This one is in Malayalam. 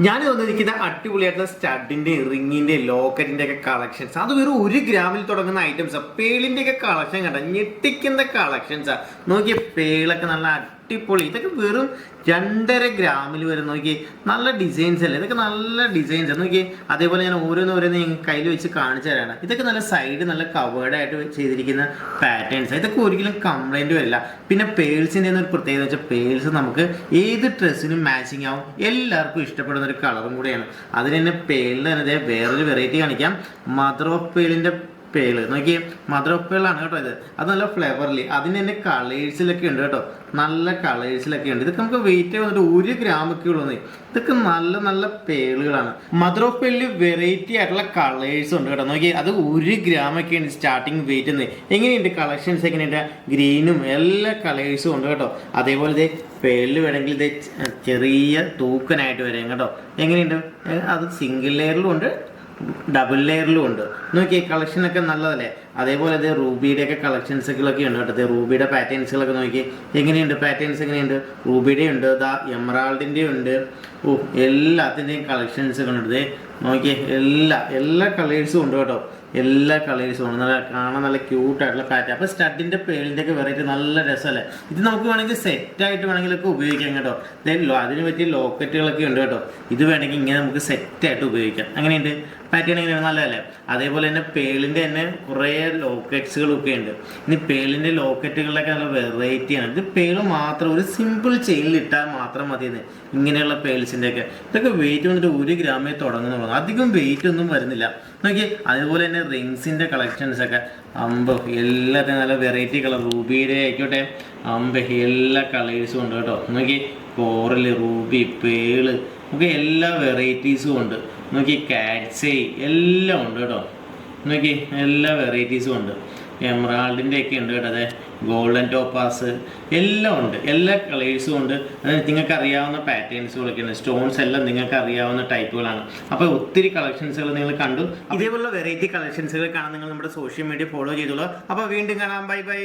ഞാൻ വന്നിരിക്കുന്ന അടിപൊളിയായിട്ടുള്ള സ്റ്റഡിന്റെ റിങ്ങിന്റെ ലോക്കറ്റിന്റെ ഒക്കെ കളക്ഷൻസ്. അത് വെറും 1 ഗ്രാമിൽ തുടങ്ങുന്ന ഐറ്റംസ്. പേളിന്റെ ഒക്കെ കളക്ഷൻ കണ്ട ഞെട്ടിക്കുന്ന കളക്ഷൻസാ. നോക്കിയ പേളൊക്കെ നല്ല അടിപൊളി. ഇതൊക്കെ വെറും 2.5 ഗ്രാമിൽ വരും. നോക്കി നല്ല ഡിസൈൻസ് അല്ലേ, ഇതൊക്കെ നല്ല ഡിസൈൻസ് നോക്കി. അതേപോലെ ഞാൻ ഓരോന്ന് കയ്യിൽ വെച്ച് കാണിച്ചു തരാണ്. ഇതൊക്കെ നല്ല സൈഡ് നല്ല കവേർഡായിട്ട് ചെയ്തിരിക്കുന്ന പാറ്റേൺസ്. ഇതൊക്കെ ഒരിക്കലും കംപ്ലൈന്റ് വരില്ല. പിന്നെ പേൾസിന്റെ ഒരു പ്രത്യേകത വെച്ചാൽ പേൾസ് നമുക്ക് ഏത് ഡ്രസ്സിനും മാച്ചിങ് ആവും, എല്ലാവർക്കും ഇഷ്ടപ്പെടുന്ന ഒരു കളറും കൂടിയാണ്. അതിന് തന്നെ പേളിന് തന്നെ വേറൊരു വെറൈറ്റി കാണിക്കാം. മദർ ഓഫ് പേളിന്റെ പേള് നോക്കിയേ, മദർ ഓഫ് പേളാണ് കേട്ടോ ഇത്. അത് നല്ല ഫ്ലേവറിൽ അതിന് തന്നെ കളേഴ്സിലൊക്കെ ഉണ്ട് കേട്ടോ, നല്ല കളേഴ്സിലൊക്കെ ഉണ്ട്. ഇതൊക്കെ നമുക്ക് വെയിറ്റ് വന്നിട്ട് 1 ഗ്രാമൊക്കെ ഉള്ളൂ. ഇതൊക്കെ നല്ല നല്ല പേളുകളാണ്. മദർ ഓഫ് പേളിൽ വെറൈറ്റി ആയിട്ടുള്ള കളേഴ്സ് ഉണ്ട് കേട്ടോ. നോക്കി, അത് 1 ഗ്രാമൊക്കെയാണ് സ്റ്റാർട്ടിങ് വെയിറ്റ് എന്ന്. എങ്ങനെയുണ്ട് കളക്ഷൻസ്, എങ്ങനെയുണ്ട് ഗ്രീനും എല്ലാ കളേഴ്സും ഉണ്ട് കേട്ടോ. അതേപോലെ ഇത് പേളിൽ വേണമെങ്കിൽ ഇത് ചെറിയ തൂക്കനായിട്ട് വരാം കേട്ടോ. എങ്ങനെയുണ്ട്, അത് സിംഗിൾ ലെയറിലും ഉണ്ട്, ഡബിൾ ലെയറിലും ഉണ്ട്. നോക്കിയേ കളക്ഷനൊക്കെ നല്ലതല്ലേ. അതേപോലെ അത് റൂബിയുടെ ഒക്കെ കളക്ഷൻസുകളൊക്കെ ഉണ്ട് കേട്ടോ. റൂബിയുടെ പാറ്റേൺസുകളൊക്കെ നോക്കി എങ്ങനെയുണ്ട്, പാറ്റേൺസ് എങ്ങനെയുണ്ട്. റൂബിയുടെ ഉണ്ട്, എമറാൾഡിൻ്റെ ഉണ്ട്. എല്ലാത്തിൻ്റെയും കളക്ഷൻസുകൾ ഉണ്ട്. നോക്കിയേ എല്ലാ കളേഴ്സും ഉണ്ട് കേട്ടോ. എല്ലാ കളേഴ്സും ഉണ്ട്. നല്ല കാണാൻ നല്ല ക്യൂട്ടായിട്ടുള്ള പാറ്റേൺ. അപ്പോൾ സ്റ്റഡിൻ്റെ പേളിൻ്റെ ഒക്കെ വെറൈറ്റി നല്ല രസമല്ലേ. ഇത് നമുക്ക് വേണമെങ്കിൽ സെറ്റായിട്ട് വേണമെങ്കിലൊക്കെ ഉപയോഗിക്കാം കേട്ടോ. അതിന് പറ്റിയ ലോക്കറ്റുകളൊക്കെ ഉണ്ട് കേട്ടോ. ഇത് വേണമെങ്കിൽ ഇങ്ങനെ നമുക്ക് സെറ്റായിട്ട് ഉപയോഗിക്കാം. അങ്ങനെയുണ്ട് പാറ്റേൺ, എങ്ങനെയാണ് നല്ലതല്ലേ. അതേപോലെ തന്നെ പേളിൻ്റെ തന്നെ കുറേ ലോക്കറ്റ്സുകളൊക്കെ ഉണ്ട്. ഇനി പേളിൻ്റെ ലോക്കറ്റുകളിലൊക്കെ നല്ല വെറൈറ്റിയാണ്. ഇത് പേള് മാത്രം ഒരു സിമ്പിൾ ചെയിനിൽ ഇട്ടാൽ മാത്രം മതിയെന്ന്. ഇങ്ങനെയുള്ള പേൾസിൻ്റെ ഒക്കെ ഇതൊക്കെ വെയിറ്റ് വന്നിട്ട് 1 ഗ്രാമേ തുടങ്ങുന്നുള്ളൂ. അധികം വെയിറ്റ് ഒന്നും വരുന്നില്ല. നോക്കി, അതുപോലെ തന്നെ റിങ്സിൻ്റെ കളക്ഷൻസ് ഒക്കെ എല്ലാത്തിനും നല്ല വെറൈറ്റി കളർ. റൂബിയുടെ ആയിക്കോട്ടെ, എല്ലാ കളേഴ്സും ഉണ്ട് കേട്ടോ. നോക്കി, കോറൽ, റൂബി, പേള് ഒക്കെ എല്ലാ വെറൈറ്റീസും ഉണ്ട്. നോക്കി, കാറ്റ്സേ എല്ലാം ഉണ്ട് കേട്ടോ. നോക്കി, എല്ലാ വെറൈറ്റീസും ഉണ്ട്. എമറാൾഡിൻ്റെ ഒക്കെ ഉണ്ട് കേട്ടോ. അതെ, ഗോൾഡൻ ടോപ്പാസ് എല്ലാം ഉണ്ട്, എല്ലാ കളേഴ്സും ഉണ്ട്. അതായത് നിങ്ങൾക്ക് അറിയാവുന്ന പാറ്റേൺസുകളൊക്കെ ഉണ്ട്. സ്റ്റോൺസ് എല്ലാം നിങ്ങൾക്ക് അറിയാവുന്ന ടൈപ്പുകളാണ്. അപ്പോൾ ഒത്തിരി കളക്ഷൻസുകൾ നിങ്ങൾ കണ്ടു. ഇതേപോലുള്ള വെറൈറ്റി കളക്ഷൻസുകൾ കാണാൻ നിങ്ങൾ നമ്മുടെ സോഷ്യൽ മീഡിയ ഫോളോ ചെയ്തോളൂ. അപ്പോൾ വീണ്ടും കാണാം. Bye bye.